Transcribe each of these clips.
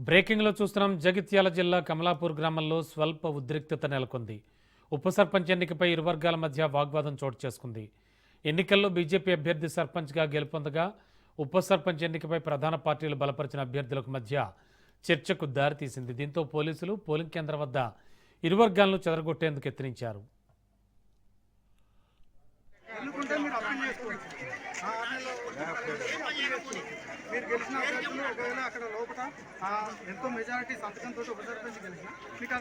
బ్రేకింగ్లో చూస్తున్నాం. జగిత్యాల జిల్లా కమలాపూర్ గ్రామంలో స్వల్ప ఉద్రిక్తత నెలకొంది. ఉప సర్పంచ్ ఎన్నికపై ఇరు వర్గాల మధ్య వాగ్వాదం చోటు చేసుకుంది. ఎన్నికల్లో బీజేపీ అభ్యర్థి సర్పంచ్గా గెలుపొందగా ఉప సర్పంచ్ ఎన్నికపై ప్రధాన పార్టీలు బలపరిచిన అభ్యర్థులకు మధ్య చర్చకు దారితీసింది. దీంతో పోలీసులు పోలింగ్ కేంద్రం వద్ద ఇరు వర్గాలను చెదరగొట్టేందుకు యత్నించారు. మీరు గెలిచిన అభ్యర్థులు ఒకవేళ అక్కడ లోపల ఎంతో మెజారిటీ సంతకంతో ఉప సర్పంచ్ గెలిచిన మీకు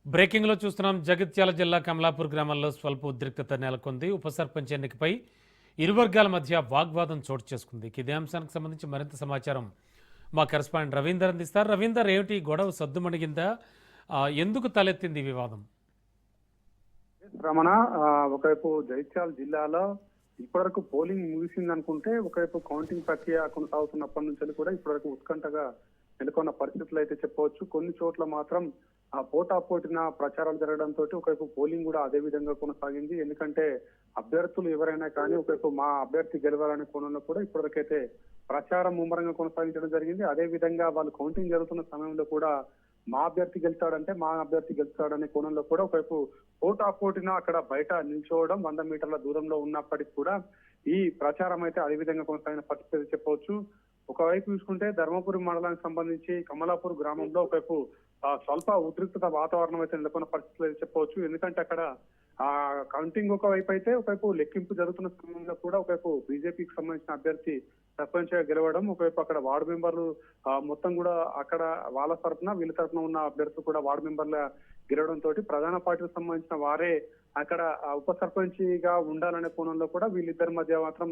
బ్రేకింగ్లో చూస్తున్నాం. జగిత్యాల జిల్లా కమలాపూర్ గ్రామంలో స్వల్ప ఉద్రిక్తత నెలకొంది. ఉప సర్పంచ్ ఎన్నికపై ఇరు వర్గాల మధ్య వాగ్వాదం చోటు చేసుకుంది. ఇదే అంశానికి సంబంధించి మరింత సమాచారం మా కరెస్పాండెంట్ రవీందర్ అందిస్తారు. రవీందర్, ఏమిటి గొడవ సద్దుమణిగిందా? ఎందుకు తలెత్తింది వివాదం? రమణ, ఒకవైపు జగిత్యాల జిల్లాలో ఇప్పటివరకు పోలింగ్ ముగిసింది అనుకుంటే ఒకవైపు కౌంటింగ్ ప్రక్రియ కొనసాగుతున్నప్పటి నుంచి కూడా ఇప్పటివరకు ఉత్కంఠగా నెలకొన్న పరిస్థితులు అయితే చెప్పవచ్చు. కొన్ని చోట్ల మాత్రం ఆ పోటాపోటిన ప్రచారాలు జరగడంతో ఒకవైపు పోలింగ్ కూడా అదే విధంగా కొనసాగింది. ఎందుకంటే అభ్యర్థులు ఎవరైనా కానీ ఒకవైపు మా అభ్యర్థి గెలవాలనే కోణంలో కూడా ఇప్పటివరకైతే ప్రచారం ముమ్మరంగా కొనసాగించడం జరిగింది. అదే విధంగా వాళ్ళు కౌంటింగ్ జరుగుతున్న సమయంలో కూడా మా అభ్యర్థి గెలుస్తాడనే కోణంలో కూడా ఒకవైపు పోటాపోటిన అక్కడ బయట నిల్చోవడం 100 మీటర్ల దూరంలో ఉన్నప్పటికీ కూడా ఈ ప్రచారం అయితే అదే విధంగా కొనసాగిన పరిస్థితి చెప్పవచ్చు. ఒకవైపు చూసుకుంటే ధర్మపురి మండలానికి సంబంధించి కమలాపూర్ గ్రామంలో ఒకవైపు స్వల్ప ఉద్రిక్తత వాతావరణం అయితే నెలకొన్న పరిస్థితులు అయితే చెప్పవచ్చు. ఎందుకంటే అక్కడ కౌంటింగ్ ఒకవైపు అయితే ఒకవైపు లెక్కింపు జరుగుతున్న సమయంలో కూడా ఒకవైపు బీజేపీకి సంబంధించిన అభ్యర్థి సర్పంచ్ గా గెలవడం, ఒకవైపు అక్కడ వార్డు మెంబర్లు మొత్తం కూడా అక్కడ వాళ్ళ తరఫున వీళ్ళ తరఫున ఉన్న అభ్యర్థులు కూడా వార్డు మెంబర్ల గెలవడంతో ప్రధాన పార్టీకి సంబంధించిన వారే అక్కడ ఉప సర్పంచ్ గా ఉండాలనే కోణంలో కూడా వీళ్ళిద్దరి మధ్య మాత్రం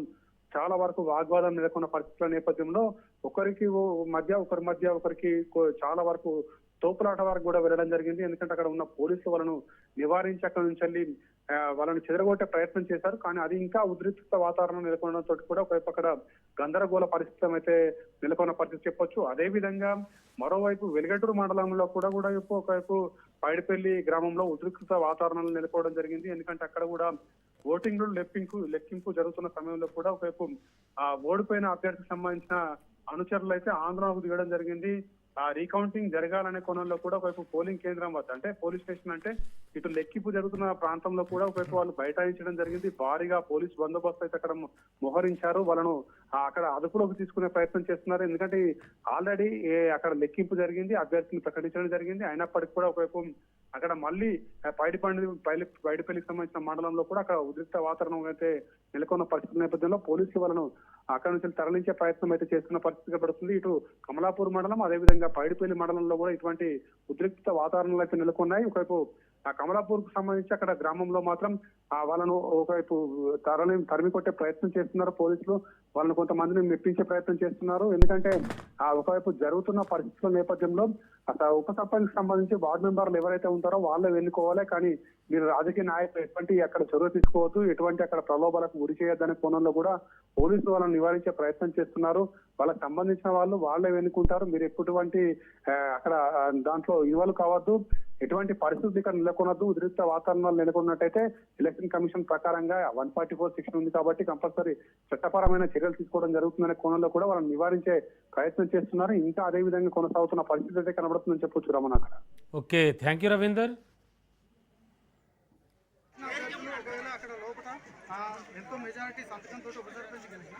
చాలా వరకు వాగ్వాదం నెలకొన్న పరిస్థితుల నేపథ్యంలో ఒకరి మధ్య ఒకరికి చాలా వరకు తోపులాట వరకు కూడా వెళ్ళడం జరిగింది. ఎందుకంటే అక్కడ ఉన్న పోలీసులు వాళ్ళను నివారించి అక్కడ నుంచి వెళ్ళి వాళ్ళని చెదరగొట్టే ప్రయత్నం చేశారు. కానీ అది ఇంకా ఉద్రిక్త వాతావరణం నెలకొనడంతో కూడా ఒకవైపు అక్కడ గందరగోళ పరిస్థితి అయితే నెలకొన్న పరిస్థితి చెప్పొచ్చు. అదే విధంగా మరోవైపు వెలిగటూరు మండలంలో కూడా ఒకవైపు పైడిపల్లి గ్రామంలో ఉద్రిక్త వాతావరణం నెలకొనడం జరిగింది. ఎందుకంటే అక్కడ కూడా ఓటింగ్ లెక్కింపు జరుగుతున్న సమయంలో కూడా ఒకవైపు ఓడిపోయిన అభ్యర్థికి సంబంధించిన అనుచరులు అయితే ఆందోళనకు దిగడం జరిగింది. రీకౌంటింగ్ జరగాలనే కోణంలో కూడా ఒకవైపు పోలింగ్ కేంద్రం వద్ద అంటే పోలీస్ స్టేషన్ అంటే ఇటు లెక్కింపు జరుగుతున్న ప్రాంతంలో కూడా ఒకవైపు వాళ్ళు బైఠాయించడం జరిగింది. భారీగా పోలీస్ బందోబస్తు అయితే అక్కడ మోహరించారు. వాళ్ళను అక్కడ అదుపులోకి తీసుకునే ప్రయత్నం చేస్తున్నారు. ఎందుకంటే ఆల్రెడీ అక్కడ లెక్కింపు జరిగింది, అభ్యర్థిని ప్రకటించడం జరిగింది. అయినప్పటికీ కూడా ఒకవైపు అక్కడ మళ్ళీ పైడిపల్లికి సంబంధించిన మండలంలో కూడా అక్కడ ఉద్రిక్త వాతావరణం అయితే నెలకొన్న పరిస్థితి నేపథ్యంలో పోలీసులు వాళ్ళను అక్కడ నుంచి తరలించే ప్రయత్నం అయితే చేస్తున్న పరిస్థితి పడుతుంది. ఇటు కమలాపూర్ మండలం అదేవిధంగా పైడిపల్లి మండలంలో కూడా ఇటువంటి ఉద్రిక్త వాతావరణాలు అయితే నెలకొన్నాయి. ఒకవైపు ఆ కమలాపూర్ కు సంబంధించి అక్కడ గ్రామంలో మాత్రం వాళ్ళను ఒకవైపు తరిమి కొట్టే ప్రయత్నం చేస్తున్నారు పోలీసులు. వాళ్ళని కొంతమందిని మెప్పించే ప్రయత్నం చేస్తున్నారు. ఎందుకంటే ఒకవైపు జరుగుతున్న పరిస్థితుల నేపథ్యంలో ఉప సర్పంచ్ సంబంధించి వార్డు మెంబర్లు ఎవరైతే ఉంటారో వాళ్ళే ఎన్నుకోవాలి. కానీ మీరు రాజకీయ నాయకులు ఎటువంటి అక్కడ చొరవ తీసుకోవద్దు, ఎటువంటి అక్కడ ప్రలోభాలకు గురి చేయొద్దనే కోణంలో కూడా పోలీసులు వాళ్ళని నివారించే ప్రయత్నం చేస్తున్నారు. వాళ్ళకి సంబంధించిన వాళ్ళే ఎన్నుకుంటారు. మీరు ఎటువంటి అక్కడ దాంట్లో ఇన్వాల్వ్ కావద్దు, ఎటువంటి పరిస్థితులు ఇక్కడ నెలకొనద్దు. ఉద్రిక్త వాతావరణాలు నెలకొన్నట్టయితే ఎలక్షన్ కమిషన్ ప్రకారంగా 144 సెక్షన్ ఉంది కాబట్టి కంపల్సరీ చట్టపరమైన చర్యలు తీసుకోవడం జరుగుతుందనే కోణంలో కూడా వాళ్ళని నివారించే ప్రయత్నం చేస్తున్నారు. ఇంకా అదే విధంగా కొనసాగుతున్న పరిస్థితి అయితే కనబడుతుందని చెప్పొచ్చు రమణ. అక్కడ ఓకే, థ్యాంక్ యూ రవీందర్. అక్కడ లోపల ఎంతో మెజారిటీ సంతకంతో ఉప సర్పంచ్ గెలిచిన